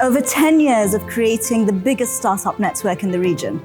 Over 10 years of creating the biggest startup network in the region.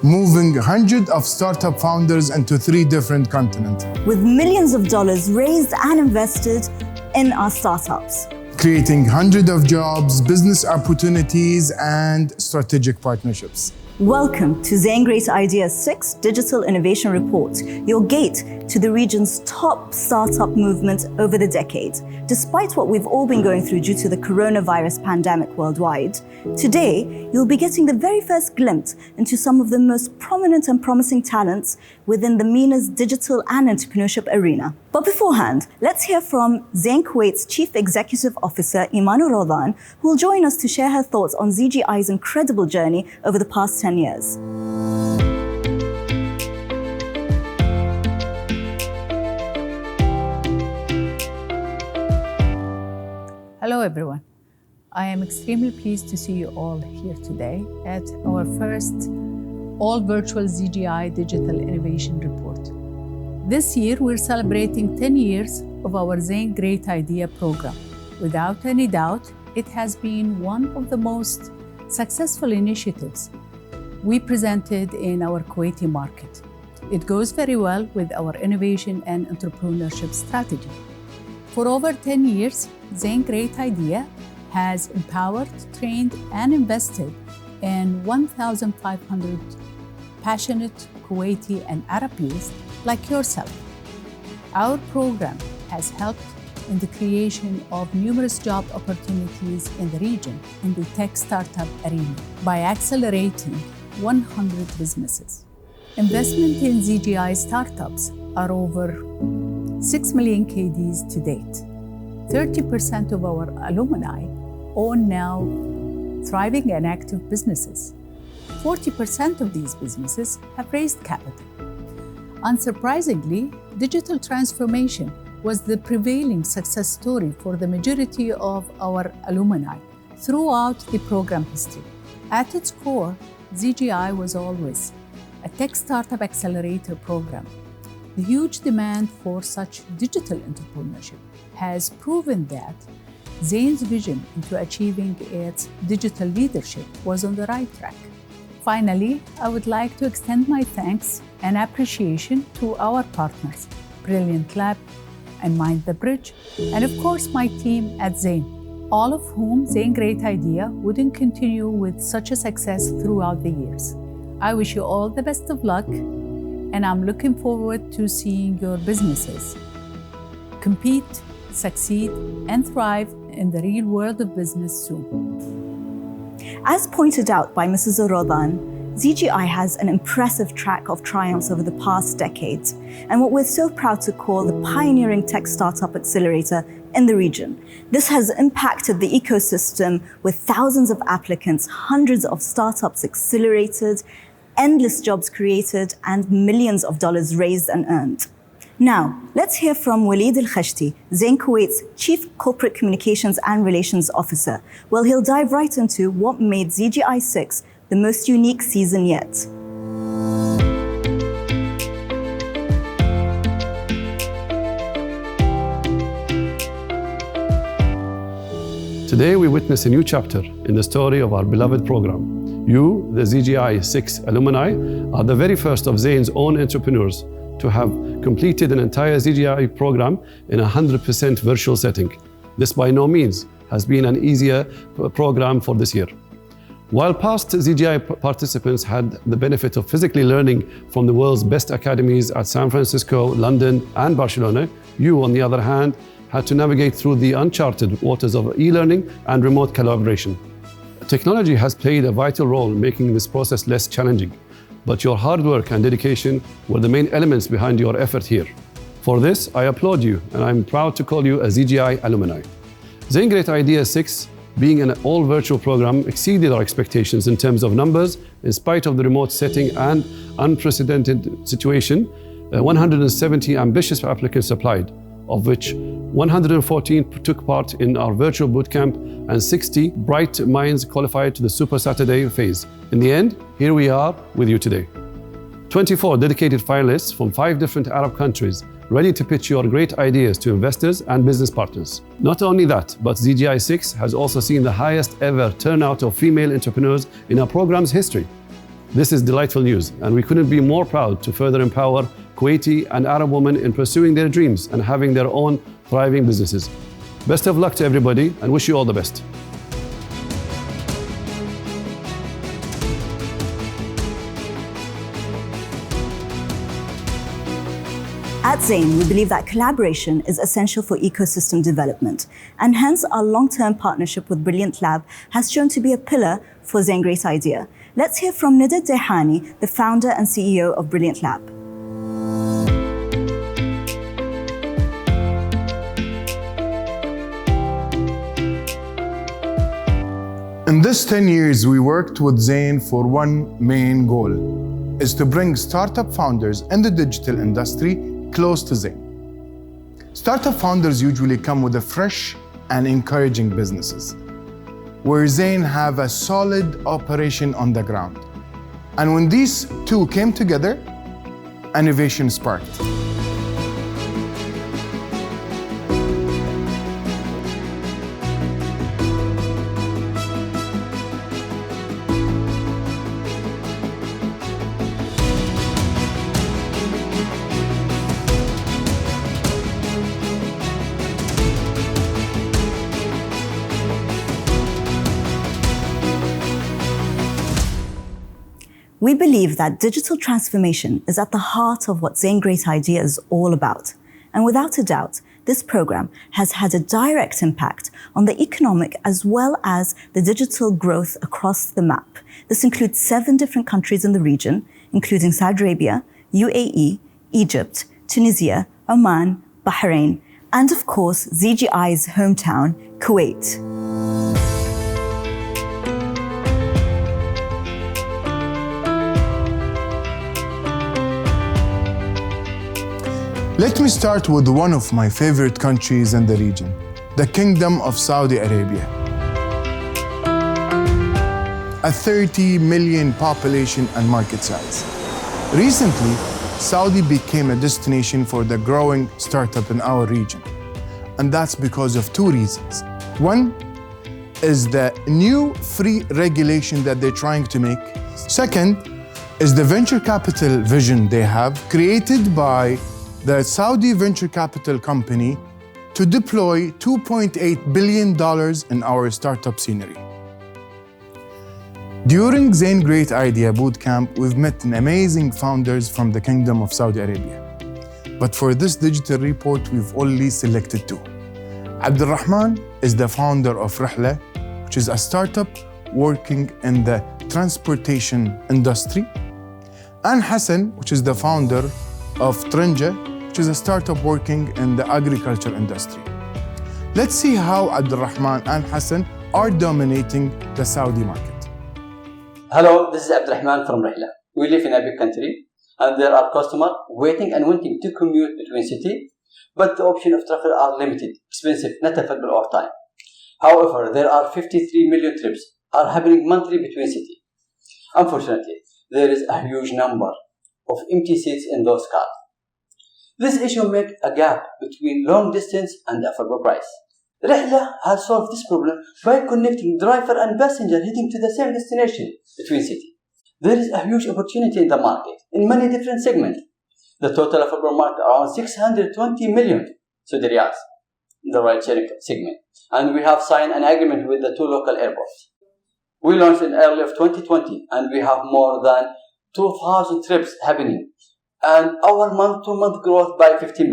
Moving hundreds of startup founders into 3 different continents. With millions of dollars raised and invested in our startups. Creating hundreds of jobs, business opportunities, and strategic partnerships. Welcome to Zain Great Ideas 6 Digital Innovation Report, your gate to the region's top startup movement over the decade. Despite what we've all been going through due to the coronavirus pandemic worldwide, today you'll be getting the very first glimpse into some of the most prominent and promising talents within the MENA's digital and entrepreneurship arena. But beforehand, let's hear from Zain Kuwait's Chief Executive Officer, Iman Rodan, who will join us to share her thoughts on ZGI's incredible journey over the past 10 years. Hello everyone. I am extremely pleased to see you all here today at our first all-virtual ZGI Digital Innovation Report. This year we're celebrating 10 years of our Zain Great Idea program. Without any doubt, it has been one of the most successful initiatives we presented in our Kuwaiti market. It goes very well with our innovation and entrepreneurship strategy. For over 10 years, Zain Great Idea has empowered, trained, and invested in 1,500 passionate Kuwaiti and Arab youth like yourself. Our program has helped in the creation of numerous job opportunities in the region in the tech startup arena by accelerating 100 businesses. Investment in ZGI startups are over 6 million KDs to date. 30% of our alumni own now thriving and active businesses. 40% of these businesses have raised capital. Unsurprisingly, digital transformation was the prevailing success story for the majority of our alumni throughout the program history. At its core, ZGI was always a tech startup accelerator program. The huge demand for such digital entrepreneurship has proven that Zain's vision into achieving its digital leadership was on the right track. Finally, I would like to extend my thanks and appreciation to our partners, Brilliant Lab and Mind the Bridge, and of course my team at Zain, all of whom Zain Great Idea wouldn't continue with such a success throughout the years. I wish you all the best of luck, and I'm looking forward to seeing your businesses compete, succeed, and thrive in the real world of business soon. As pointed out by Mrs. Rodan, ZGI has an impressive track of triumphs over the past decades, and what we're so proud to call the pioneering tech startup accelerator in the region. This has impacted the ecosystem with thousands of applicants, hundreds of startups accelerated, endless jobs created, and millions of dollars raised and earned. Now, let's hear from Walid Al-Khashti, Zain Kuwait's Chief Corporate Communications and Relations Officer. Well, he'll dive right into what made ZGI 6 the most unique season yet. Today we witness a new chapter in the story of our beloved program. You, the ZGI 6 alumni, are the very first of Zain's own entrepreneurs to have completed an entire ZGI program in a 100% virtual setting. This by no means has been an easier program for this year. While past ZGI participants had the benefit of physically learning from the world's best academies at San Francisco, London, and Barcelona, you, on the other hand, had to navigate through the uncharted waters of e-learning and remote collaboration. Technology has played a vital role in making this process less challenging, but your hard work and dedication were the main elements behind your effort here. For this, I applaud you, and I'm proud to call you a ZGI alumni. Zain Great Idea 6, being an all-virtual program, exceeded our expectations in terms of numbers, in spite of the remote setting and unprecedented situation. 170 ambitious applicants applied, of which 114 took part in our virtual bootcamp and 60 bright minds qualified to the Super Saturday phase. In the end, here we are with you today. 24 dedicated finalists from 5 different Arab countries ready to pitch your great ideas to investors and business partners. Not only that, but ZGI 6 has also seen the highest ever turnout of female entrepreneurs in our program's history. This is delightful news, and we couldn't be more proud to further empower Kuwaiti and Arab women in pursuing their dreams and having their own thriving businesses. Best of luck to everybody, and wish you all the best. At Zain, we believe that collaboration is essential for ecosystem development, and hence our long-term partnership with Brilliant Lab has shown to be a pillar for Zain Great Idea. Let's hear from Nida Dehani, the founder and CEO of Brilliant Lab. In this 10 years, we worked with Zain for one main goal, is to bring startup founders in the digital industry close to Zain. Startup founders usually come with a fresh and encouraging businesses, where Zain have a solid operation on the ground. And when these two came together, innovation sparked. We believe that digital transformation is at the heart of what Zain Great Idea is all about. And without a doubt, this program has had a direct impact on the economic as well as the digital growth across the map. This includes 7 different countries in the region, including Saudi Arabia, UAE, Egypt, Tunisia, Oman, Bahrain, and of course, ZGI's hometown, Kuwait. Let me start with one of my favorite countries in the region, the Kingdom of Saudi Arabia. A 30 million population and market size. Recently, Saudi became a destination for the growing startup in our region. And that's because of 2 reasons. One is the new free regulation that they're trying to make. Second is the venture capital vision they have created by the Saudi venture capital company to deploy $2.8 billion in our startup scenery. During Zain Great Idea Bootcamp, we've met amazing founders from the Kingdom of Saudi Arabia. But for this digital report, we've only selected 2. Abdulrahman is the founder of Rihla, which is a startup working in the transportation industry, and Hassan, which is the founder of Trinja, which is a startup working in the agriculture industry. Let's see how Abdulrahman and Hassan are dominating the Saudi market. Hello, this is Abdulrahman from Rihla. We live in a big country, and there are customers waiting and wanting to commute between cities, but the options of travel are limited, expensive, not available all time. However, there are 53 million trips are happening monthly between cities. Unfortunately, there is a huge number of empty seats in those cars. This issue makes a gap between long distance and affordable price. Rihla has solved this problem by connecting driver and passenger heading to the same destination between cities. There is a huge opportunity in the market in many different segments. The total affordable market around 620 million Saudi riyals in the ride-sharing segment, and we have signed an agreement with the 2 local airports. We launched in early of 2020, and we have more than 2,000 trips happening, and our month-to-month growth by 15%.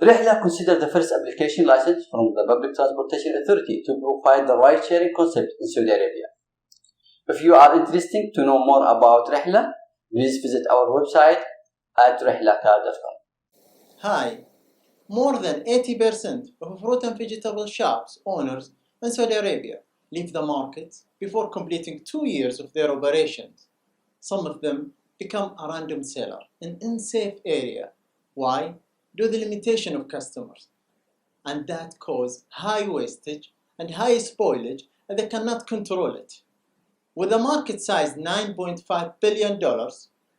Rihla considered the first application license from the Public Transportation Authority to provide the ride-sharing concept in Saudi Arabia. If you are interested to know more about Rihla, please visit our website at rihlacar.com. Hi. More than 80% of fruit and vegetable shops owners in Saudi Arabia leave the market before completing 2 years of their operations. Some of them become a random seller in unsafe area. Why? Due to the limitation of customers. And that causes high wastage and high spoilage, and they cannot control it. With a market size $9.5 billion,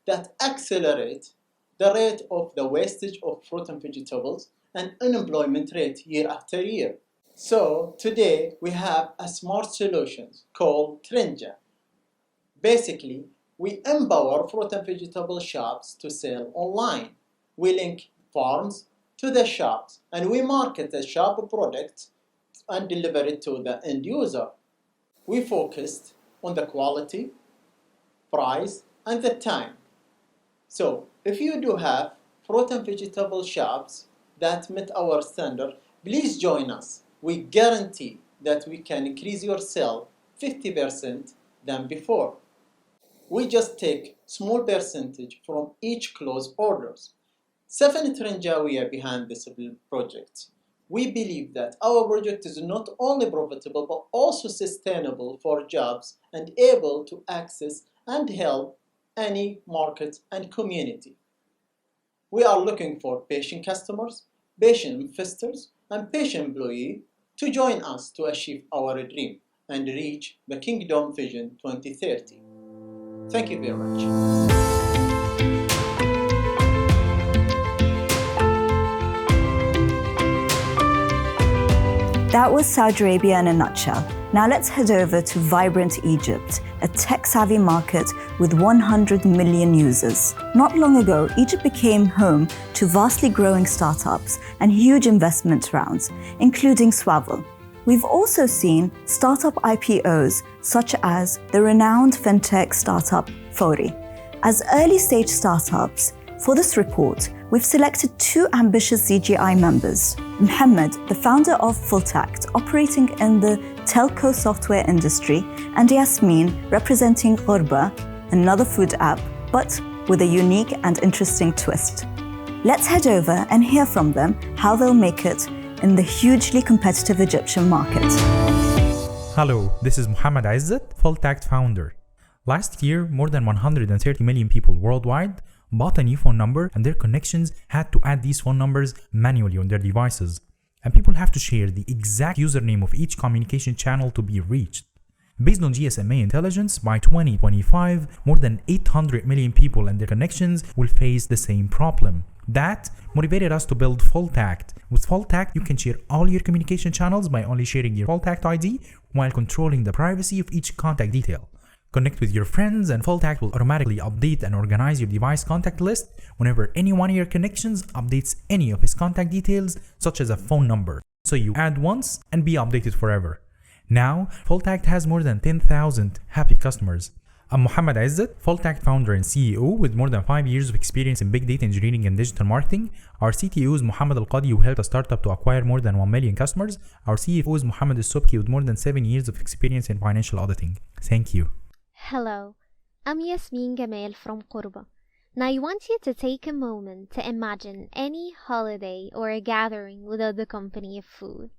that accelerates the rate of the wastage of fruit and vegetables, and unemployment rate year after year. So today we have a smart solution called Trenja. Basically, we empower fruit and vegetable shops to sell online. We link farms to the shops and we market the shop product and deliver it to the end user. We focused on the quality, price, and the time. So if you do have fruit and vegetable shops that meet our standard, please join us. We guarantee that we can increase your sale 50% than before. We just take small percentage from each closed orders. 7 Trenjawiya behind this project. We believe that our project is not only profitable but also sustainable for jobs and able to access and help any market and community. We are looking for patient customers, patient investors, and patient employees to join us to achieve our dream and reach the Kingdom Vision 2030. Thank you very much. That was Saudi Arabia in a nutshell. Now let's head over to vibrant Egypt, a tech-savvy market with 100 million users. Not long ago, Egypt became home to vastly growing startups and huge investment rounds, including Swavel. We've also seen startup IPOs, such as the renowned fintech startup Fori. As early-stage startups, for this report, we've selected 2 ambitious ZGI members. Mohammed, the founder of Fulltact, operating in the telco software industry, and Yasmin, representing Ghurba, another food app, but with a unique and interesting twist. Let's head over and hear from them how they'll make it in the hugely competitive Egyptian market. Hello, this is Mohammed Izzat, Fulltact founder. Last year, more than 130 million people worldwide bought a new phone number and their connections had to add these phone numbers manually on their devices. And people have to share the exact username of each communication channel to be reached. Based on GSMA intelligence, by 2025, more than 800 million people and their connections will face the same problem. That motivated us to build Fulltact. With Fulltact, you can share all your communication channels by only sharing your Fulltact ID while controlling the privacy of each contact detail. Connect with your friends and Fulltact will automatically update and organize your device contact list whenever any one of your connections updates any of his contact details, such as a phone number. So you add once and be updated forever. Now, Fulltact has more than 10,000 happy customers. I'm Mohammed Izzat, Fulltact founder and CEO with more than 5 years of experience in big data engineering and digital marketing. Our CTO is Mohammed Al-Qadi, who helped a startup to acquire more than 1 million customers. Our CFO is Mohammed Al-Subki with more than 7 years of experience in financial auditing. Thank you. Hello, I'm Yasmin Gamal from Qurba. Now I want you to take a moment to imagine any holiday or a gathering without the company of food.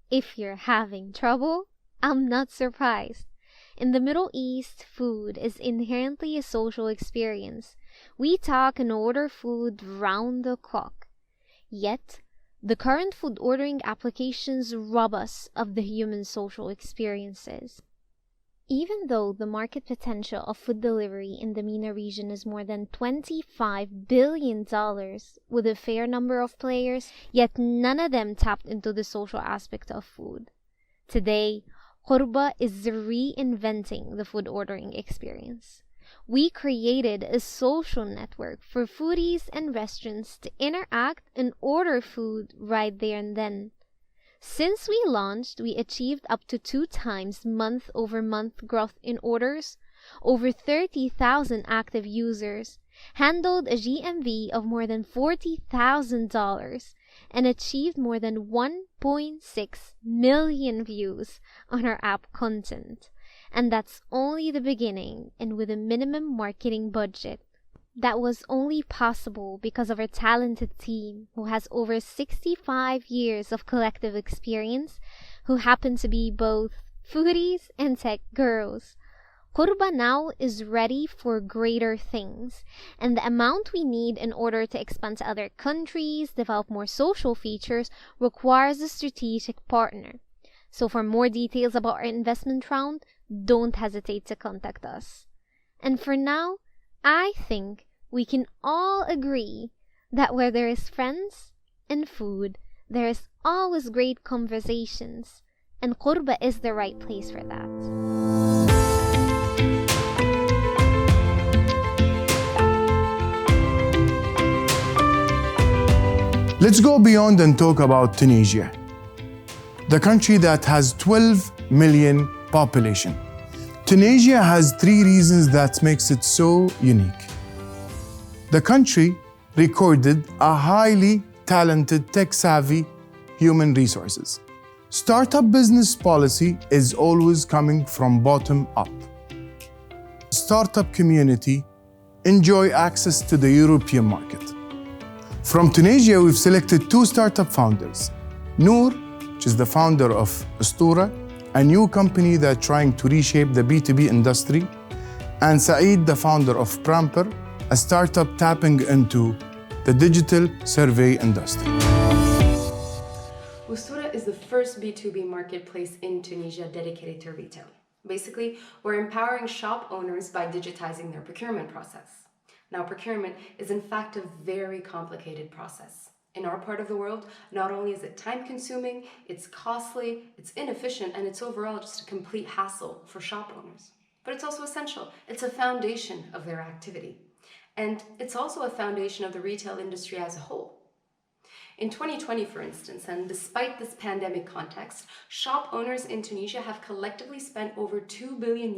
If you're having trouble, I'm not surprised. In the Middle East, food is inherently a social experience. We talk and order food round the clock. Yet, the current food ordering applications rob us of the human social experiences. Even though the market potential of food delivery in the MENA region is more than $25 billion with a fair number of players, yet none of them tapped into the social aspect of food. Today, Qurba is reinventing the food ordering experience. We created a social network for foodies and restaurants to interact and order food right there and then. Since we launched, we achieved up to 2 times month-over-month growth in orders, over 30,000 active users, handled a GMV of more than $40,000, and achieved more than 1.6 million views on our app content. And that's only the beginning, and with a minimum marketing budget. That was only possible because of our talented team, who has over 65 years of collective experience, who happen to be both foodies and tech gurus. Qurba now is ready for greater things, and the amount we need in order to expand to other countries, develop more social features, requires a strategic partner. So for more details about our investment round, don't hesitate to contact us. And for now, I think we can all agree that where there is friends and food, there is always great conversations, and Qurba is the right place for that. Let's go beyond and talk about Tunisia, the country that has 12 million population. Tunisia has 3 reasons that makes it so unique. The country recorded a highly talented, tech-savvy human resources. Startup business policy is always coming from bottom up. Startup community enjoy access to the European market. From Tunisia, we've selected 2 startup founders. Noor, which is the founder of Ustura, a new company that's trying to reshape the B2B industry, and Saeed, the founder of Bramper, a startup tapping into the digital survey industry. Ustura is the first B2B marketplace in Tunisia dedicated to retail. Basically, we're empowering shop owners by digitizing their procurement process. Now, procurement is in fact a very complicated process. In our part of the world, not only is it time-consuming, it's costly, it's inefficient, and it's overall just a complete hassle for shop owners. But it's also essential. It's a foundation of their activity. And it's also a foundation of the retail industry as a whole. In 2020, for instance, and despite this pandemic context, shop owners in Tunisia have collectively spent over $2 billion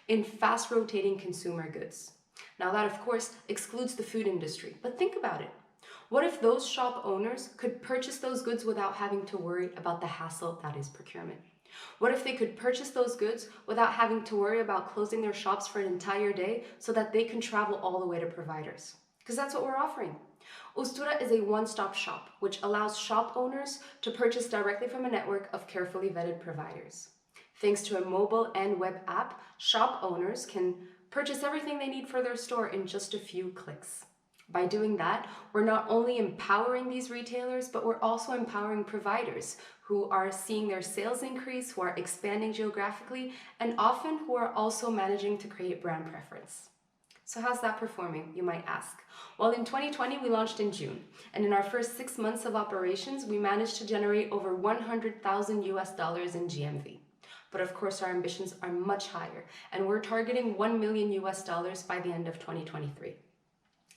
in fast-rotating consumer goods. Now that, of course, excludes the food industry, but think about it. What if those shop owners could purchase those goods without having to worry about the hassle that is procurement? What if they could purchase those goods without having to worry about closing their shops for an entire day so that they can travel all the way to providers? Because that's what we're offering. Ustura is a one-stop shop, which allows shop owners to purchase directly from a network of carefully vetted providers. Thanks to a mobile and web app, shop owners can purchase everything they need for their store in just a few clicks. By doing that, we're not only empowering these retailers, but we're also empowering providers who are seeing their sales increase, who are expanding geographically, and often who are also managing to create brand preference. So how's that performing, you might ask? Well, in 2020, we launched in June, and in our first 6 months of operations, we managed to generate over $100,000 in GMV. But of course, our ambitions are much higher, and we're targeting $1 million by the end of 2023.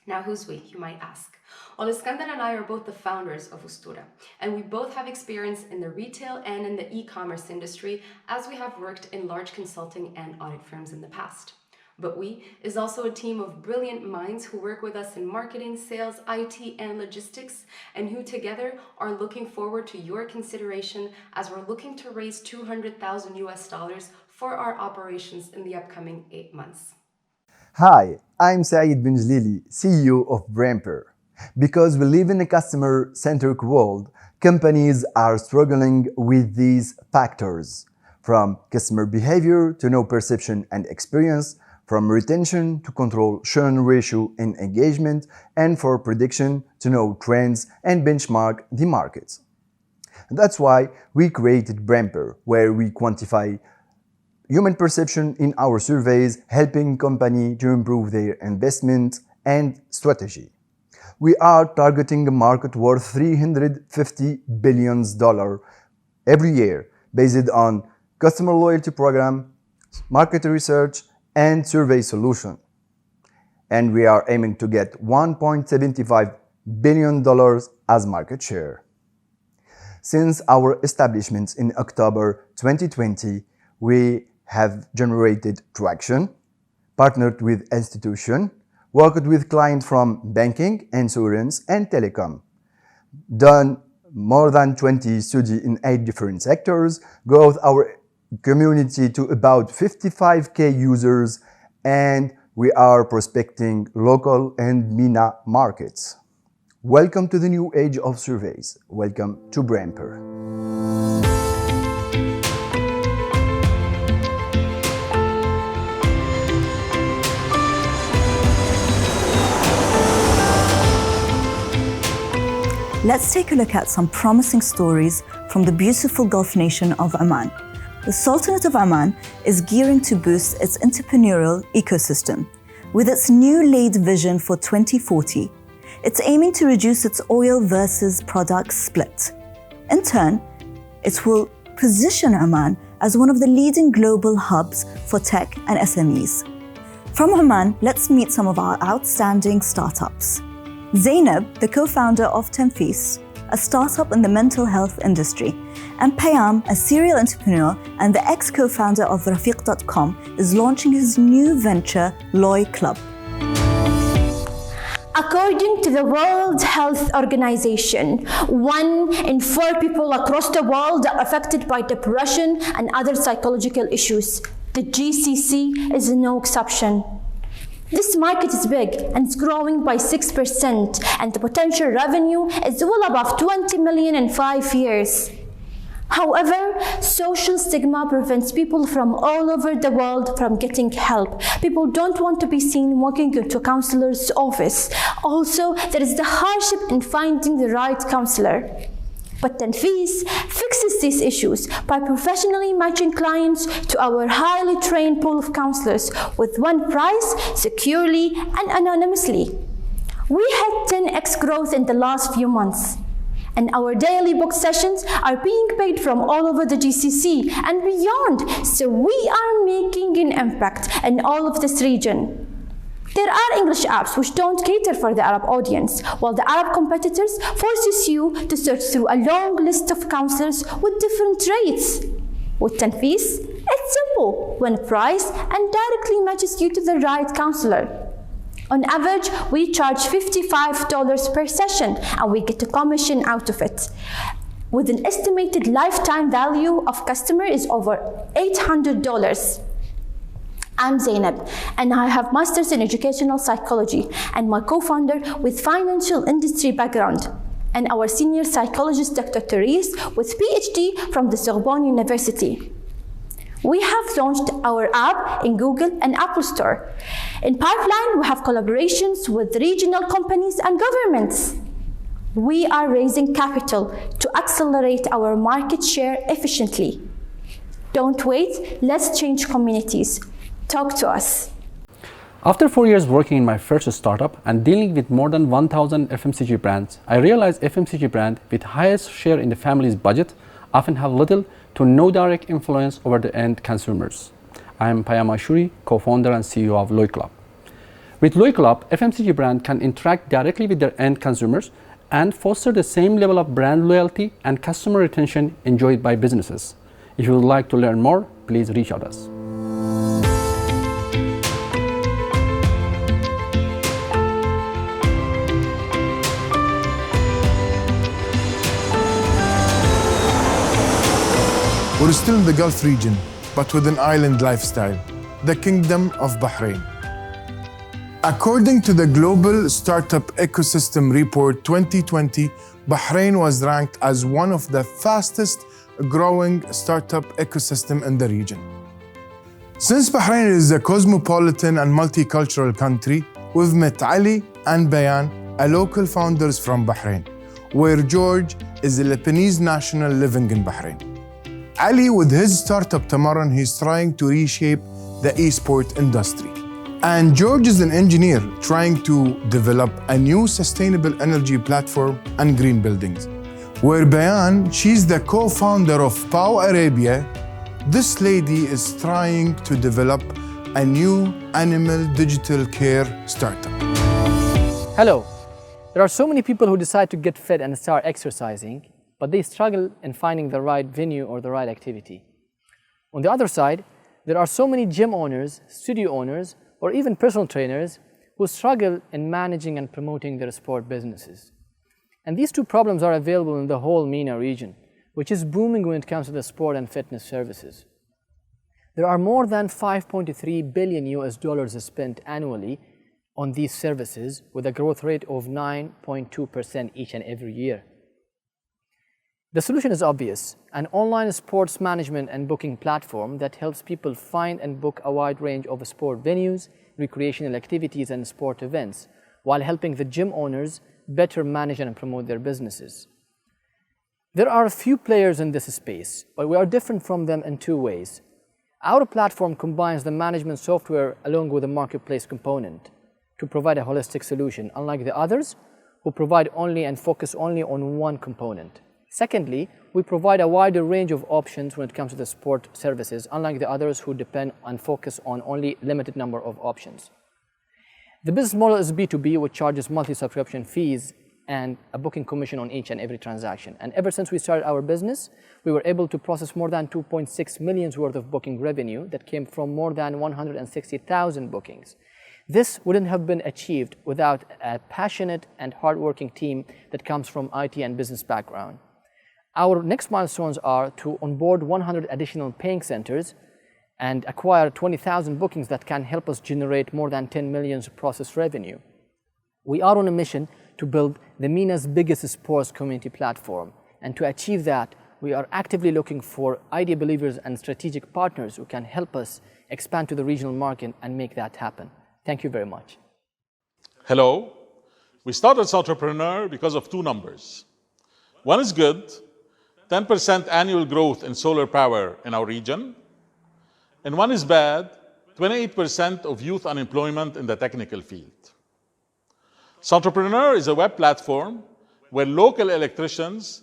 Now, who's we, you might ask? Well, Iskandar and I are both the founders of Ustura, and we both have experience in the retail and in the e-commerce industry, as we have worked in large consulting and audit firms in the past. But we is also a team of brilliant minds who work with us in marketing, sales, IT, and logistics, and who together are looking forward to your consideration as we're looking to raise $200,000 for our operations in the upcoming 8 months. Hi, I'm Saeed bin Jalili, CEO of Bramper. Because we live in a customer-centric world, companies are struggling with these factors, from customer behavior to know perception and experience, from retention to control churn ratio and engagement, and for prediction to know trends and benchmark the markets. That's why we created Bramper, where we quantify human perception in our surveys, helping companies to improve their investment and strategy. We are targeting a market worth $350 billion every year, based on customer loyalty program, market research, and survey solution. And we are aiming to get $1.75 billion as market share. Since our establishment in October 2020, we have generated traction, partnered with institutions, worked with clients from banking, insurance, and telecom, done more than 20 studies in 8 different sectors, growth our community to about 55K users, and we are prospecting local and MENA markets. Welcome to the new age of surveys. Welcome to Bramper. Let's take a look at some promising stories from the beautiful Gulf nation of Oman. The Sultanate of Oman is gearing to boost its entrepreneurial ecosystem. with its new laid vision for 2040, it's aiming to reduce its oil versus product split. In turn, it will position Oman as one of the leading global hubs for tech and SMEs. From Oman, let's meet some of our outstanding startups. Zainab, the co-founder of Tenfis, a startup in the mental health industry, and Payam, a serial entrepreneur and the ex-co-founder of Rafiq.com, is launching his new venture, Loy Club. According to the World Health Organization, 1 in 4 people across the world are affected by depression and other psychological issues. The GCC is no exception. This market is big and it's growing by 6%, and the potential revenue is well above 20 million in 5 years. However, social stigma prevents people from all over the world from getting help. People don't want to be seen walking into a counselor's office. Also, there is the hardship in finding the right counselor. But Tenfis fixes these issues by professionally matching clients to our highly trained pool of counselors with one price, securely and anonymously. We had 10x growth in the last few months. And our daily book sessions are being paid from all over the GCC and beyond, so we are making an impact in all of this region. There are English apps which don't cater for the Arab audience, while the Arab competitors forces you to search through a long list of counselors with different rates. With Tenfis, it's simple, one price and directly matches you to the right counselor. On average, we charge $55 per session and we get a commission out of it. With an estimated lifetime value of customer is over $800. I'm Zainab and I have Masters in Educational Psychology, and my co-founder with financial industry background, and our senior psychologist Dr. Therese with PhD from the Sorbonne University. We have launched our app in Google and Apple Store. In pipeline, we have collaborations with regional companies and governments. We are raising capital to accelerate our market share efficiently. Don't wait, let's change communities. Talk to us. After 4 years working in my first startup and dealing with more than 1,000 FMCG brands, I realized FMCG brands with highest share in the family's budget often have little to no direct influence over the end consumers. I am Payam Ashuri, co-founder and CEO of Loy Club. With Loy Club, FMCG brand can interact directly with their end consumers and foster the same level of brand loyalty and customer retention enjoyed by businesses. If you would like to learn more, please reach out to us. We're still in the Gulf region, but with an island lifestyle, the Kingdom of Bahrain. According to the Global Startup Ecosystem Report 2020, Bahrain was ranked as one of the fastest growing startup ecosystem in the region. Since Bahrain is a cosmopolitan and multicultural country, we've met Ali and Bayan, local founders from Bahrain, where George is a Lebanese national living in Bahrain. Ali, with his startup Tamaran, he's trying to reshape the e-sport industry. And George is an engineer trying to develop a new sustainable energy platform and green buildings. Where Bayan, she's the co-founder of PAO Arabia. This lady is trying to develop a new animal digital care startup. Hello. There are so many people who decide to get fit and start exercising, but they struggle in finding the right venue or the right activity. On the other side, there are so many gym owners, studio owners, or even personal trainers who struggle in managing and promoting their sport businesses. And these two problems are available in the whole MENA region, which is booming when it comes to the sport and fitness services. There are more than $5.3 billion spent annually on these services, with a growth rate of 9.2% each and every year. The solution is obvious: an online sports management and booking platform that helps people find and book a wide range of sport venues, recreational activities, and sport events, while helping the gym owners better manage and promote their businesses. There are a few players in this space, but we are different from them in two ways. Our platform combines the management software along with the marketplace component to provide a holistic solution, unlike the others who provide only and focus only on one component. Secondly, we provide a wider range of options when it comes to the support services, unlike the others who depend and focus on only limited number of options. The business model is B2B, which charges monthly subscription fees and a booking commission on each and every transaction. And ever since we started our business, we were able to process more than 2.6 million worth of booking revenue that came from more than 160,000 bookings. This wouldn't have been achieved without a passionate and hardworking team that comes from IT and business background. Our next milestones are to onboard 100 additional paying centers and acquire 20,000 bookings that can help us generate more than 10 million process revenue. We are on a mission to build the MENA's biggest sports community platform. And to achieve that, we are actively looking for idea believers and strategic partners who can help us expand to the regional market and make that happen. Thank you very much. Hello. We started Entrepreneur because of two numbers. One is good, 10% annual growth in solar power in our region. And one is bad, 28% of youth unemployment in the technical field. Entrepreneur is a web platform where local electricians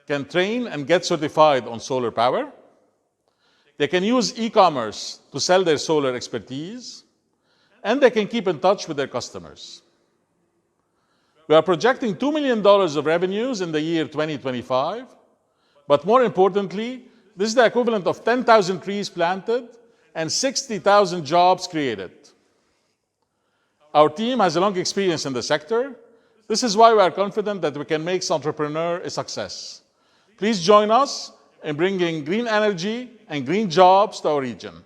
can train and get certified on solar power. They can use e-commerce to sell their solar expertise, and they can keep in touch with their customers. We are projecting $2 million of revenues in the year 2025, but more importantly, this is the equivalent of 10,000 trees planted and 60,000 jobs created. Our team has a long experience in the sector. This is why we are confident that we can make Entrepreneur a success. Please join us in bringing green energy and green jobs to our region.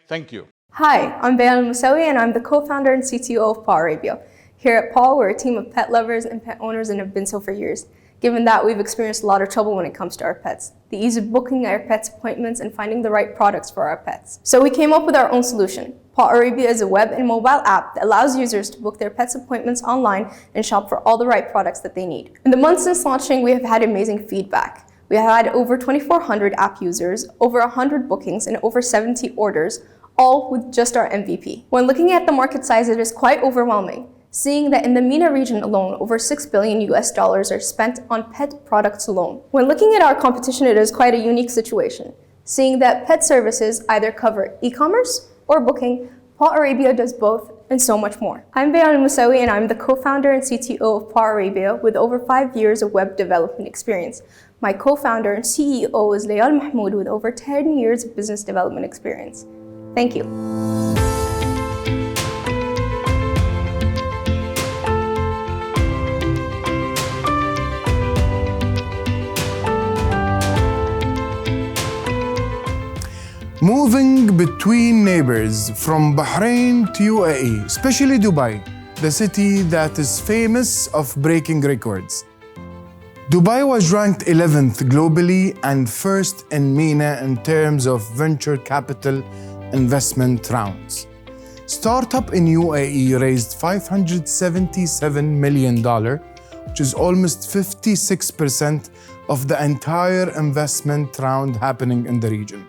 Thank you. Hi, I'm Bayan Musawi and I'm the co-founder and CTO of Paw Arabia. Here at Paw, we're a team of pet lovers and pet owners and have been so for years. Given that, we've experienced a lot of trouble when it comes to our pets. The ease of booking our pets' appointments and finding the right products for our pets. So we came up with our own solution. Paw Arabia is a web and mobile app that allows users to book their pets' appointments online and shop for all the right products that they need. In the months since launching, we have had amazing feedback. We have had over 2,400 app users, over 100 bookings, and over 70 orders, all with just our MVP. When looking at the market size, it is quite overwhelming, seeing that in the MENA region alone, over $6 billion are spent on pet products alone. When looking at our competition, it is quite a unique situation, seeing that pet services either cover e-commerce or booking. Paw Arabia does both and so much more. I'm Bayan Musawi and I'm the co-founder and CTO of Paw Arabia with over 5 years of web development experience. My co-founder and CEO is Layal Mahmoud with over 10 years of business development experience. Thank you. Moving between neighbors from Bahrain to UAE, especially Dubai, the city that is famous of breaking records. Dubai was ranked 11th globally and first in MENA in terms of venture capital investment rounds. Startup in UAE raised $577 million, which is almost 56% of the entire investment round happening in the region.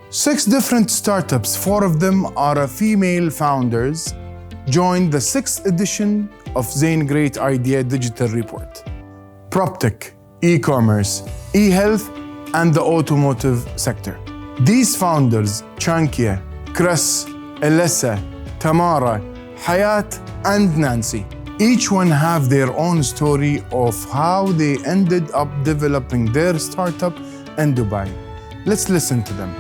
6 different startups, 4 of them are female founders, joined the 6th edition of Zain Great Idea Digital Report. PropTech, e-commerce, e-health, and the automotive sector. These founders, Chankia, Chris, Elissa, Tamara, Hayat, and Nancy, each one have their own story of how they ended up developing their startup in Dubai. Let's listen to them.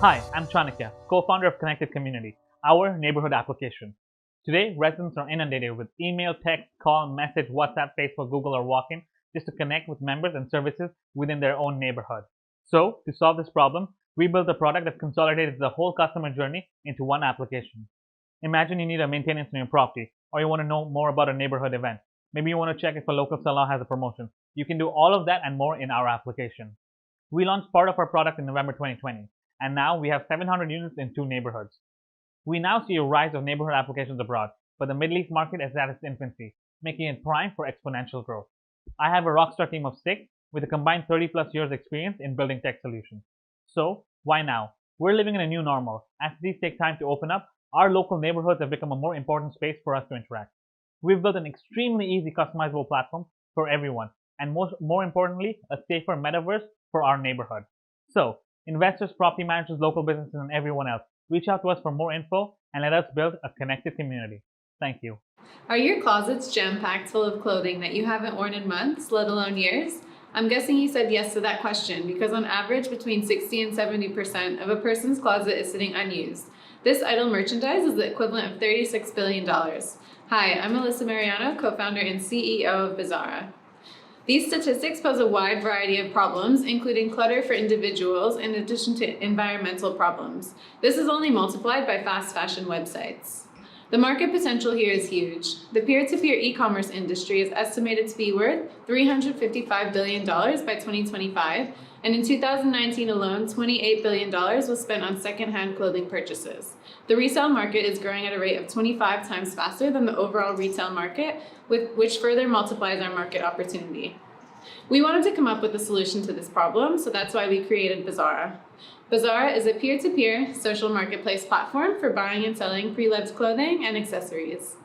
Hi, I'm Chanakya, co-founder of Connected Community, our neighborhood application. Today, residents are inundated with email, text, call, message, WhatsApp, Facebook, Google, or walk-in just to connect with members and services within their own neighborhood. So, to solve this problem, we built a product that consolidates the whole customer journey into one application. Imagine you need a maintenance on your property, or you want to know more about a neighborhood event. Maybe you want to check if a local salon has a promotion. You can do all of that and more in our application. We launched part of our product in November 2020. And now we have 700 units in 2 neighborhoods. We now see a rise of neighborhood applications abroad, but the Middle East market is at its infancy, making it prime for exponential growth. I have a rockstar team of 6 with a combined 30+ years experience in building tech solutions. So, Why now? We're living in a new normal. As cities take time to open up, our local neighborhoods have become a more important space for us to interact. We've built an extremely easy customizable platform for everyone, and more importantly, a safer metaverse for our neighborhood. So, investors, property managers, local businesses, and everyone else, reach out to us for more info and let us build a connected community. Thank you. Are your closets jam-packed full of clothing that you haven't worn in months, let alone years? I'm guessing you said yes to that question because on average, between 60 and 70% of a person's closet is sitting unused. This idle merchandise is the equivalent of $36 billion. Hi, I'm Melissa Mariano, co-founder and CEO of Bazaara. These statistics pose a wide variety of problems, including clutter for individuals in addition to environmental problems. This is only multiplied by fast fashion websites. The market potential here is huge. The peer-to-peer e-commerce industry is estimated to be worth $355 billion by 2025, and in 2019 alone, $28 billion was spent on second-hand clothing purchases. The resale market is growing at a rate of 25 times faster than the overall retail market, which further multiplies our market opportunity. We wanted to come up with a solution to this problem, so that's why we created Bazaara. Bazaara is a peer-to-peer social marketplace platform for buying and selling pre-loved clothing and accessories.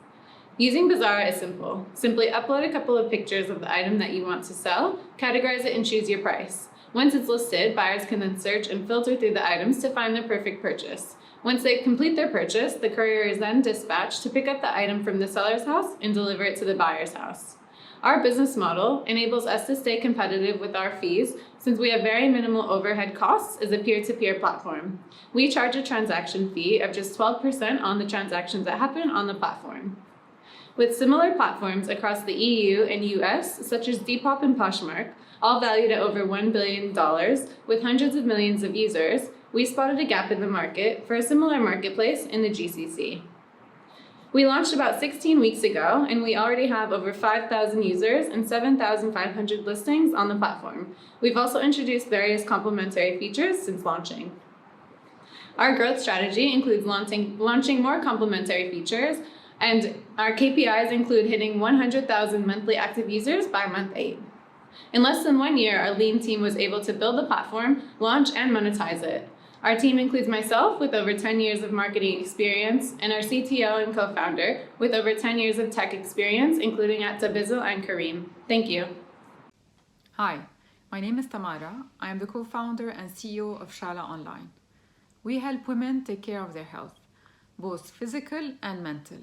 Using Bazaara is simple. Simply upload a couple of pictures of the item that you want to sell, categorize it, and choose your price. Once it's listed, buyers can then search and filter through the items to find their perfect purchase. Once they complete their purchase, the courier is then dispatched to pick up the item from the seller's house and deliver it to the buyer's house. Our business model enables us to stay competitive with our fees since we have very minimal overhead costs as a peer-to-peer platform. We charge a transaction fee of just 12% on the transactions that happen on the platform. With similar platforms across the EU and US, such as Depop and Poshmark, all valued at over $1 billion, with hundreds of millions of users, we spotted a gap in the market for a similar marketplace in the GCC. We launched about 16 weeks ago, and we already have over 5,000 users and 7,500 listings on the platform. We've also introduced various complementary features since launching. Our growth strategy includes launching more complementary features, and our KPIs include hitting 100,000 monthly active users by month 8. In less than 1 year, our lean team was able to build the platform, launch, and monetize it. Our team includes myself with over 10 years of marketing experience and our CTO and co-founder with over 10 years of tech experience, including at Tabizzle and Kareem. Thank you. Hi, my name is Tamara. I am the co-founder and CEO of Shala Online. We help women take care of their health, both physical and mental.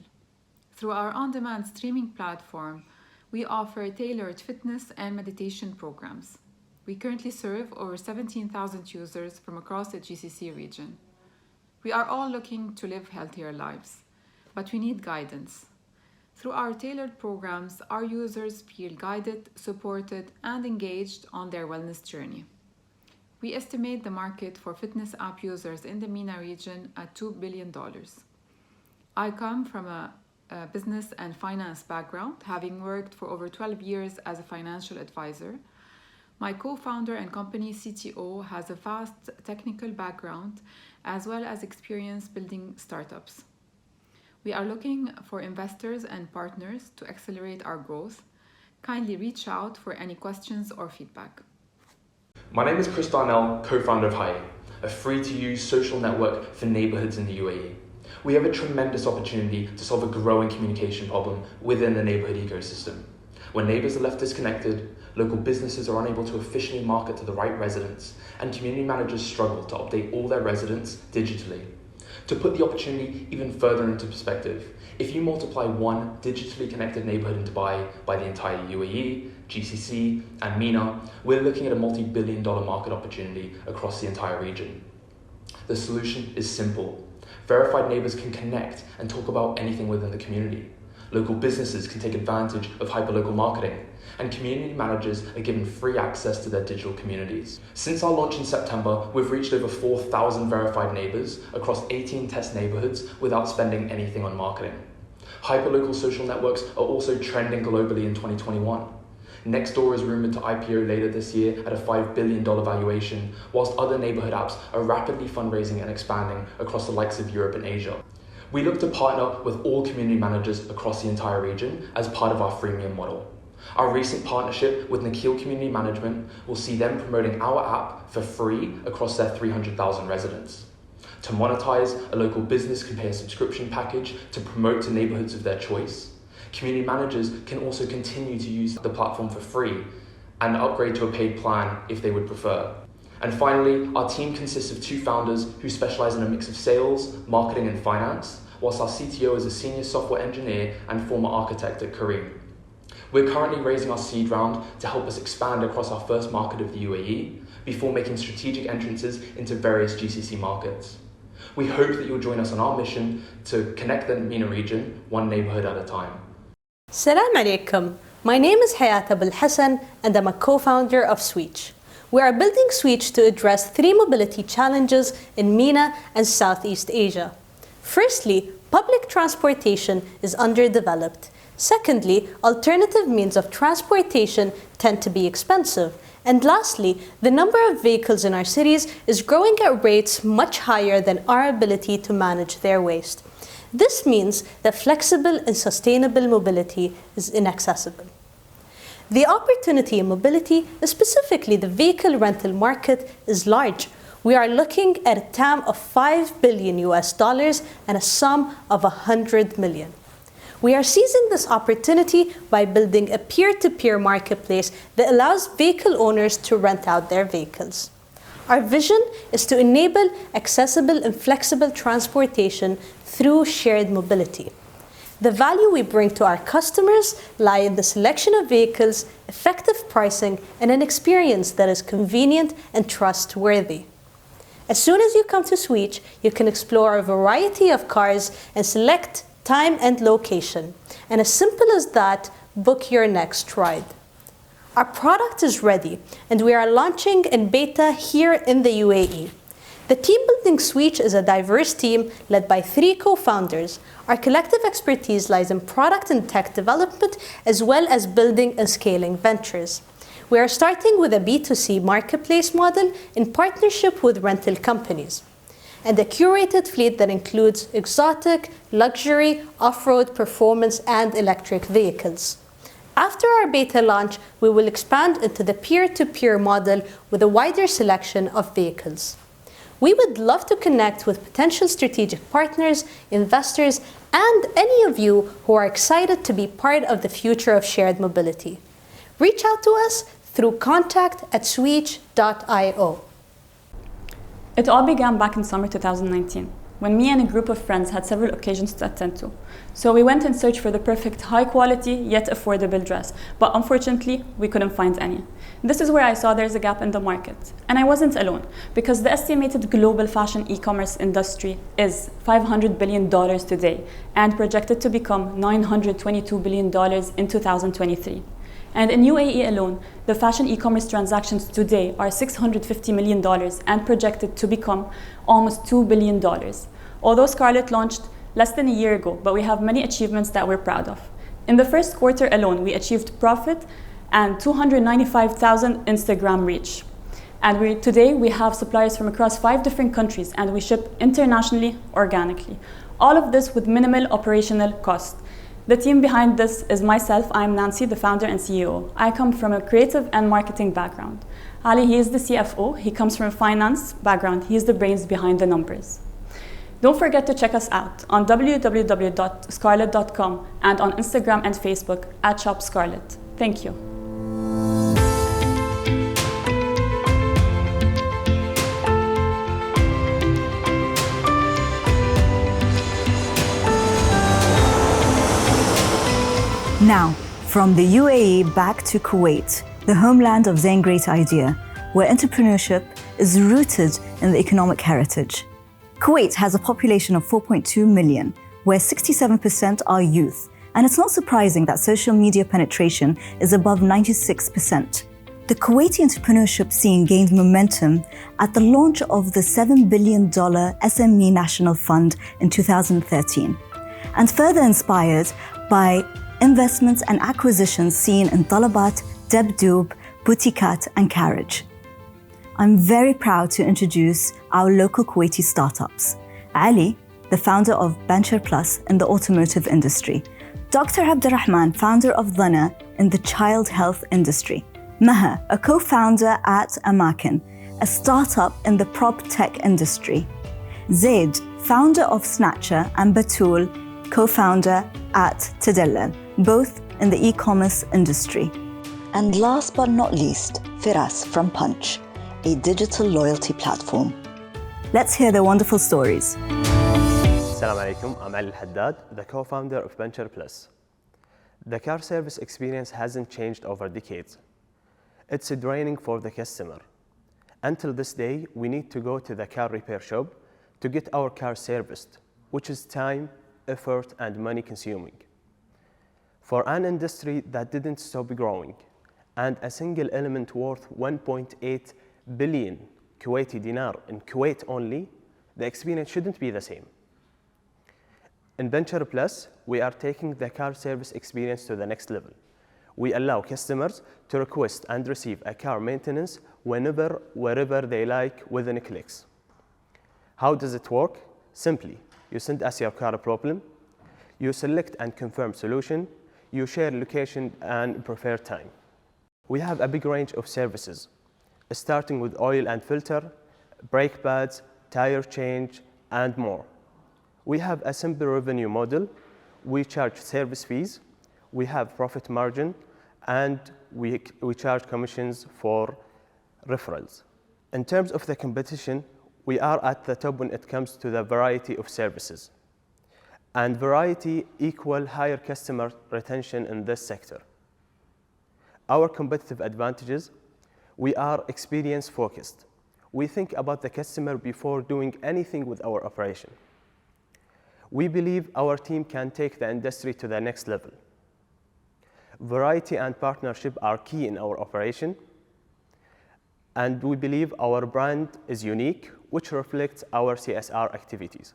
Through our on-demand streaming platform, we offer tailored fitness and meditation programs. We currently serve over 17,000 users from across the GCC region. We are all looking to live healthier lives, but we need guidance. Through our tailored programs, our users feel guided, supported, and engaged on their wellness journey. We estimate the market for fitness app users in the MENA region at $2 billion. I come from a business and finance background, having worked for over 12 years as a financial advisor. My co-founder and company CTO has a vast technical background as well as experience building startups. We are looking for investors and partners to accelerate our growth. Kindly reach out for any questions or feedback. My name is Chris Darnell, co-founder of Hai, a free-to-use social network for neighborhoods in the UAE. We have a tremendous opportunity to solve a growing communication problem within the neighborhood ecosystem. When neighbors are left disconnected, local businesses are unable to efficiently market to the right residents, and community managers struggle to update all their residents digitally. To put the opportunity even further into perspective, if you multiply one digitally connected neighborhood in Dubai by the entire UAE, GCC, and MENA, we're looking at a multi-billion-dollar market opportunity across the entire region. The solution is simple. Verified neighbors can connect and talk about anything within the community. Local businesses can take advantage of hyperlocal marketing, and community managers are given free access to their digital communities. Since our launch in September, we've reached over 4,000 verified neighbors across 18 test neighborhoods without spending anything on marketing. Hyperlocal social networks are also trending globally in 2021. Nextdoor is rumored to IPO later this year at a $5 billion valuation, whilst other neighborhood apps are rapidly fundraising and expanding across the likes of Europe and Asia. We look to partner with all community managers across the entire region as part of our freemium model. Our recent partnership with Nikhil Community Management will see them promoting our app for free across their 300,000 residents. To monetize, a local business can pay a subscription package to promote to neighborhoods of their choice. Community managers can also continue to use the platform for free and upgrade to a paid plan if they would prefer. And finally, our team consists of 2 founders who specialize in a mix of sales, marketing, and finance, whilst our CTO is a senior software engineer and former architect at Kareem. We're currently raising our seed round to help us expand across our first market of the UAE before making strategic entrances into various GCC markets. We hope that you'll join us on our mission to connect the MENA region, one neighborhood at a time. Salam alaikum. My name is Hayat Abul Hassan and I'm a co-founder of Switch. We are building Switch to address 3 mobility challenges in MENA and Southeast Asia. Firstly, public transportation is underdeveloped. Secondly, alternative means of transportation tend to be expensive. And lastly, the number of vehicles in our cities is growing at rates much higher than our ability to manage their waste. This means that flexible and sustainable mobility is inaccessible. The opportunity in mobility, specifically the vehicle rental market, is large. We are looking at a TAM of $5 billion and a sum of 100 million. We are seizing this opportunity by building a peer-to-peer marketplace that allows vehicle owners to rent out their vehicles. Our vision is to enable accessible and flexible transportation through shared mobility. The value we bring to our customers lie in the selection of vehicles, effective pricing, and an experience that is convenient and trustworthy. As soon as you come to Switch, you can explore a variety of cars and select time and location. And as simple as that, book your next ride. Our product is ready, and we are launching in beta here in the UAE. The team building Switch is a diverse team led by 3 co-founders. Our collective expertise lies in product and tech development, as well as building and scaling ventures. We are starting with a B2C marketplace model in partnership with rental companies, and a curated fleet that includes exotic, luxury, off-road performance, and electric vehicles. After our beta launch, we will expand into the peer-to-peer model with a wider selection of vehicles. We would love to connect with potential strategic partners, investors, and any of you who are excited to be part of the future of shared mobility. Reach out to us through contact@switch.io. It all began back in summer 2019, when me and a group of friends had several occasions to attend to. So we went in search for the perfect high-quality yet affordable dress, but unfortunately, we couldn't find any. This is where I saw there's a gap in the market. And I wasn't alone, because the estimated global fashion e-commerce industry is $500 billion today, and projected to become $922 billion in 2023. And in UAE alone, the fashion e-commerce transactions today are $650 million and projected to become almost $2 billion. Although Scarlett launched less than a year ago, but we have many achievements that we're proud of. In the first quarter alone, we achieved profit and 295,000 Instagram reach. And today we have suppliers from across 5 different countries, and we ship internationally organically. All of this with minimal operational cost. The team behind this is myself. I'm Nancy, the founder and CEO. I come from a creative and marketing background. Ali, he is the CFO. He comes from a finance background. He is the brains behind the numbers. Don't forget to check us out on www.scarlett.com and on Instagram and Facebook @ShopScarlett. Thank you. Now, from the UAE back to Kuwait, the homeland of Zain Great Idea, where entrepreneurship is rooted in the economic heritage. Kuwait has a population of 4.2 million, where 67% are youth, and it's not surprising that social media penetration is above 96%. The Kuwaiti entrepreneurship scene gained momentum at the launch of the $7 billion SME National Fund in 2013, and further inspired by investments and acquisitions seen in Talabat, Debdoob, Boutiquat, and Carriage. I'm very proud to introduce our local Kuwaiti startups. Ali, the founder of Bancher Plus in the automotive industry, Dr. Abdurrahman, founder of Dhana in the child health industry. Maha, a co-founder at Amakin, a startup in the prop tech industry. Zaid, founder of Snatcher, and Batul, co-founder at Tadellal, both in the e-commerce industry. And last but not least, Firas from Punch, a digital loyalty platform. Let's hear their wonderful stories. Assalamu alaikum, I'm Ali Al-Haddad, the co-founder of Venture Plus. The car service experience hasn't changed over decades. It's draining for the customer. Until this day, we need to go to the car repair shop to get our car serviced, which is time, effort, and money consuming. For an industry that didn't stop growing, and a single element worth 1.8 billion Kuwaiti dinar in Kuwait only, the experience shouldn't be the same. In Venture Plus, we are taking the car service experience to the next level. We allow customers to request and receive a car maintenance whenever, wherever they like within clicks. How does it work? Simply, you send us your car problem, you select and confirm solution, you share location and preferred time. We have a big range of services, starting with oil and filter, brake pads, tire change, and more. We have a simple revenue model. We charge service fees, we have profit margin, and we charge commissions for referrals. In terms of the competition, we are at the top when it comes to the variety of services. And variety equals higher customer retention in this sector. Our competitive advantages, we are experience focused. We think about the customer before doing anything with our operation. We believe our team can take the industry to the next level. Variety and partnership are key in our operation. And we believe our brand is unique, which reflects our CSR activities.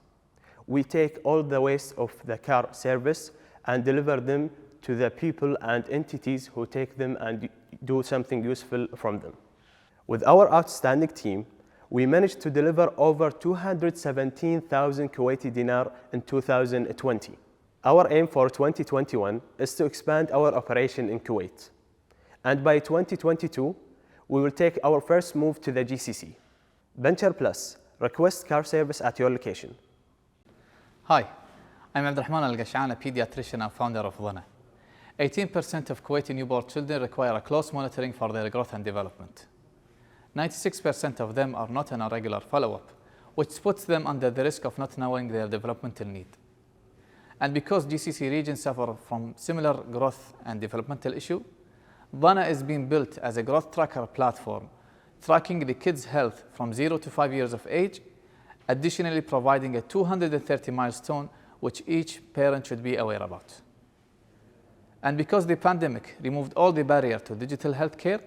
We take all the waste of the car service and deliver them to the people and entities who take them and do something useful from them. With our outstanding team, we managed to deliver over 217,000 Kuwaiti dinar in 2020. Our aim for 2021 is to expand our operation in Kuwait. And by 2022, we will take our first move to the GCC. Venture Plus, request car service at your location. Hi, I'm Abdurrahman Al-Gashan, a pediatrician and founder of Dhana. 18% of Kuwaiti newborn children require a close monitoring for their growth and development. 96% of them are not in a regular follow-up, which puts them under the risk of not knowing their developmental need. And because GCC regions suffer from similar growth and developmental issue, Dhana is being built as a growth tracker platform, tracking the kids' health from 0 to 5 years of age, additionally providing a 230 milestone which each parent should be aware about. And because the pandemic removed all the barrier to digital healthcare,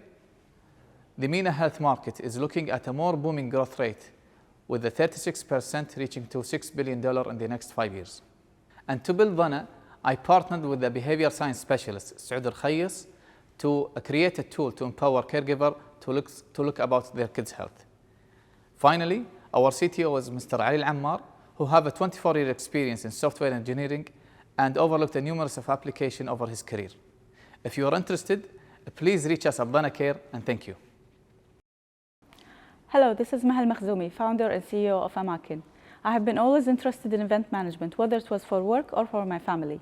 the MENA health market is looking at a more booming growth rate, with the 36% reaching to $6 billion in the next 5 years. And to build Dhana, I partnered with the behavior science specialist, Saud Al-Khayas, to create a tool to empower caregivers to look about their kids' health. Finally, our CTO is Mr. Ali Al-Ammar, who have a 24-year experience in software engineering and overlooked a numerous of applications over his career. If you are interested, please reach us at Dhana Care, and thank you. Hello, this is Mahal Makhzoumi, founder and CEO of Amakin. I have been always interested in event management, whether it was for work or for my family.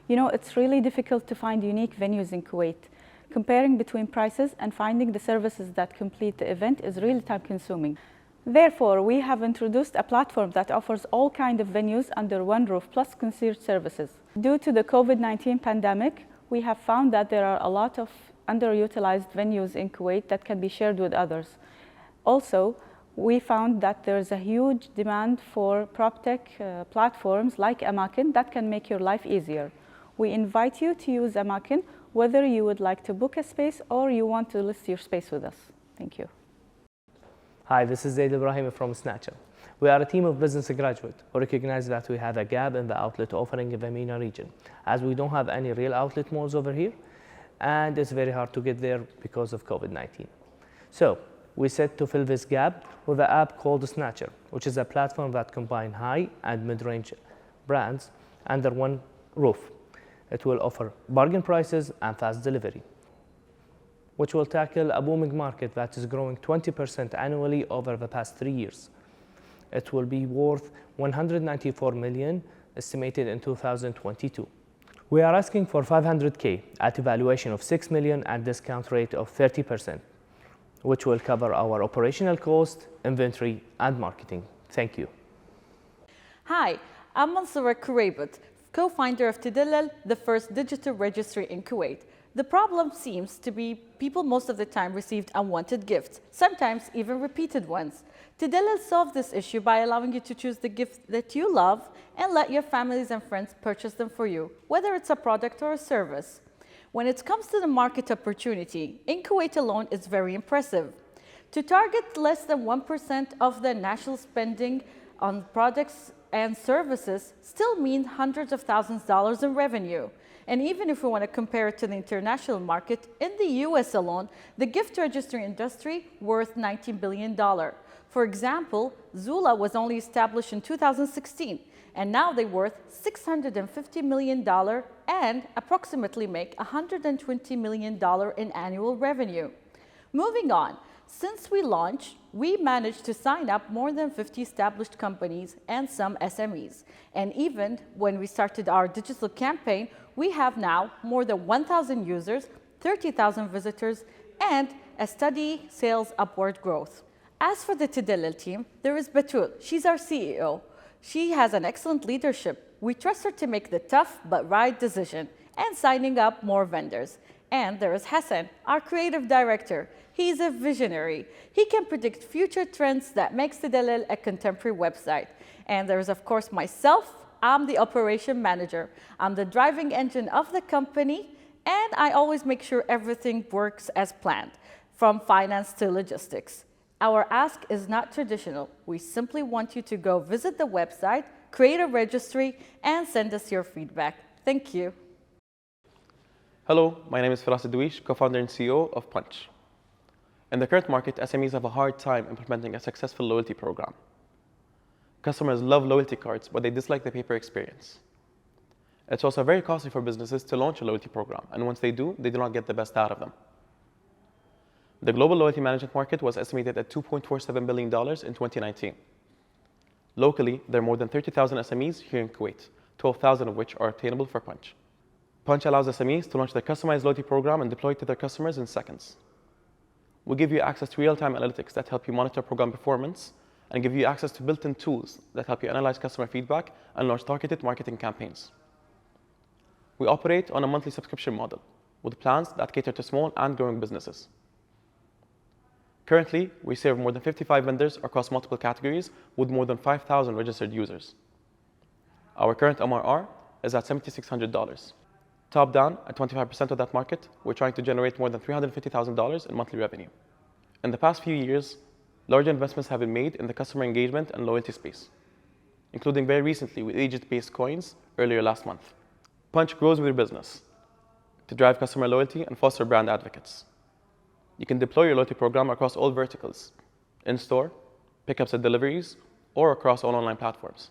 You know, it's really difficult to find unique venues in Kuwait. Comparing between prices and finding the services that complete the event is really time-consuming. Therefore, we have introduced a platform that offers all kinds of venues under one roof, plus concierge services. Due to the COVID-19 pandemic, we have found that there are a lot of underutilized venues in Kuwait that can be shared with others. Also, we found that there is a huge demand for PropTech platforms like Amakin that can make your life easier. We invite you to use Amakin, whether you would like to book a space or you want to list your space with us. Thank you. Hi, this is Zaid Ibrahim from Snatcher. We are a team of business graduates who recognize that we have a gap in the outlet offering in the MENA region, as we don't have any real outlet malls over here, and it's very hard to get there because of COVID-19. So we set to fill this gap with an app called Snatcher, which is a platform that combines high and mid-range brands under one roof. It will offer bargain prices and fast delivery, which will tackle a booming market that is growing 20% annually over the past 3 years. It will be worth 194 million, estimated in 2022. We are asking for 500K at a valuation of 6 million at discount rate of 30%, which will cover our operational cost, inventory, and marketing. Thank you. Hi, I'm Mansoura Kuraybat, co-founder of Tadallal, the first digital registry in Kuwait. The problem seems to be people most of the time received unwanted gifts, sometimes even repeated ones. Tadallal solved this issue by allowing you to choose the gift that you love and let your families and friends purchase them for you, whether it's a product or a service. When it comes to the market opportunity, in Kuwait alone, it's very impressive. To target less than 1% of the national spending on products and services still mean hundreds of thousands of dollars in revenue. And even if we want to compare it to the international market, in the US alone, the gift registry industry worth $19 billion. For example, Zula was only established in 2016, and now they're worth $650 million and approximately make $120 million in annual revenue. Moving on, since we launched, we managed to sign up more than 50 established companies and some SMEs. And even when we started our digital campaign, we have now more than 1,000 users, 30,000 visitors, and a steady sales upward growth. As for the Tadallal team, there is Batul. She's our CEO. She has an excellent leadership. We trust her to make the tough but right decision and signing up more vendors. And there is Hassan, our creative director. He's a visionary. He can predict future trends that makes Tadallal a contemporary website. And there is, of course, myself. I'm the operation manager. I'm the driving engine of the company, and I always make sure everything works as planned, from finance to logistics. Our ask is not traditional. We simply want you to go visit the website, create a registry, and send us your feedback. Thank you. Hello, my name is Firas Adwish, co-founder and CEO of Punch. In the current market, SMEs have a hard time implementing a successful loyalty program. Customers love loyalty cards, but they dislike the paper experience. It's also very costly for businesses to launch a loyalty program, and once they do not get the best out of them. The global loyalty management market was estimated at $2.47 billion in 2019. Locally, there are more than 30,000 SMEs here in Kuwait, 12,000 of which are attainable for Punch. Punch allows SMEs to launch their customized loyalty program and deploy it to their customers in seconds. We give you access to real-time analytics that help you monitor program performance and give you access to built-in tools that help you analyze customer feedback and launch targeted marketing campaigns. We operate on a monthly subscription model with plans that cater to small and growing businesses. Currently, we serve more than 55 vendors across multiple categories with more than 5,000 registered users. Our current MRR is at $7,600. Top down, at 25% of that market, we're trying to generate more than $350,000 in monthly revenue. In the past few years, large investments have been made in the customer engagement and loyalty space, including very recently with Egypt-based coins earlier last month. Punch grows with your business to drive customer loyalty and foster brand advocates. You can deploy your loyalty program across all verticals, in-store, pickups and deliveries, or across all online platforms,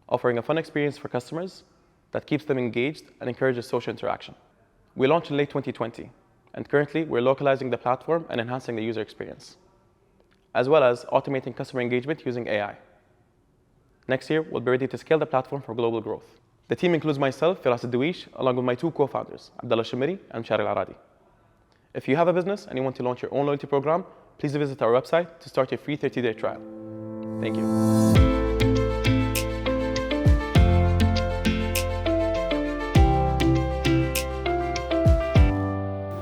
offering a fun experience for customers that keeps them engaged and encourages social interaction. We launched in late 2020, and currently we're localizing the platform and enhancing the user experience, as well as automating customer engagement using AI. Next year, we'll be ready to scale the platform for global growth. The team includes myself, Firas Adwish, along with my two co-founders, Abdullah Shamiri and Shari Al-Aradi. If you have a business and you want to launch your own loyalty program, please visit our website to start your free 30-day trial. Thank you.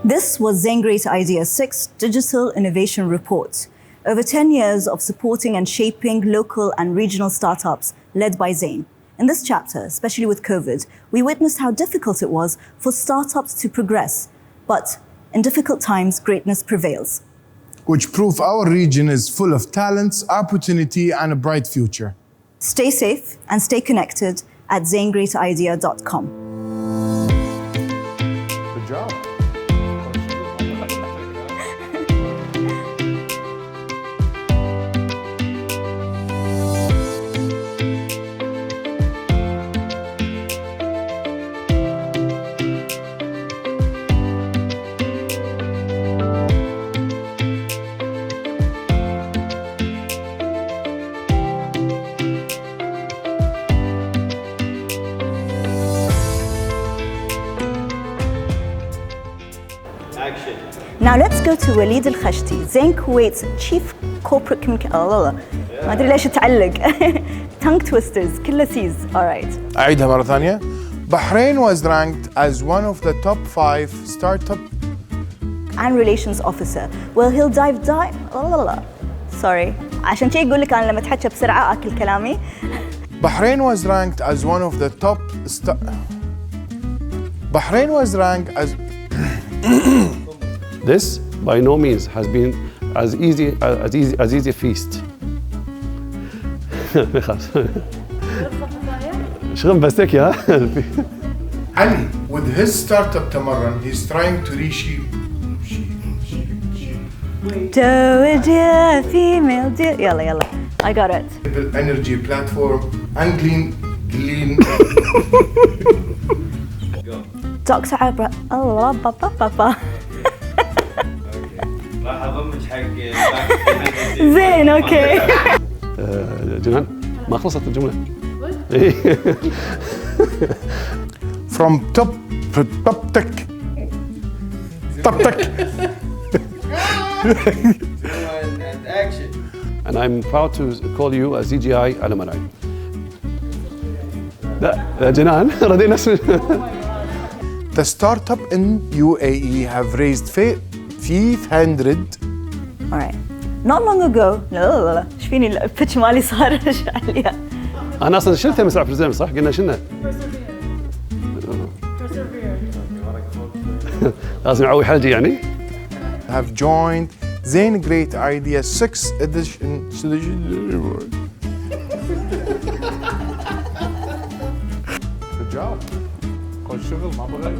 This was Zain Great Idea 6 Digital Innovation Report. Over 10 years of supporting and shaping local and regional startups led by Zain. In this chapter, especially with COVID, we witnessed how difficult it was for startups to progress. But in difficult times, greatness prevails. Which prove our region is full of talents, opportunity, and a bright future. Stay safe and stay connected at zaingreatidea.com. Good job. Now let's go to Walid Al Khashti, Zain Kuwait's chief corporate communicator. ما أدري ليش تعلق. Tongue twisters, كله C's. All right. أعيدها مرة ثانية. Bahrain was ranked as one of the top 5 startup and relations officer. Well, he'll dive. Sorry. عشان شيء يقول لك أنا لما أتحكى بسرعة أكل كلامي. Bahrain was ranked as one of the top Bahrain was ranked as This by no means has been as easy a feast. شغل بستك يا Ali, with his startup Tamarran, he's trying to reshape female deal. يلا. I got it. Energy platform and clean. Dr. Abra. Allah, papa. راح اضمج حق زين اوكي. جنان ما خلصت الجملة. From top tech. And I'm proud to call you a ZGI alumni. لا جنان ردينا اسمه. The startup in UAE have raised 500. All right. Not long ago. لا. ايش فيني البيتش مالي صار عليها. أنا أصلاً شلتها مسرع برزيل صح؟ قلنا شلنا. لازم أعوي حلجي يعني. Have joined Zain Great Idea 6th edition. Good job. خش شغل ما بغير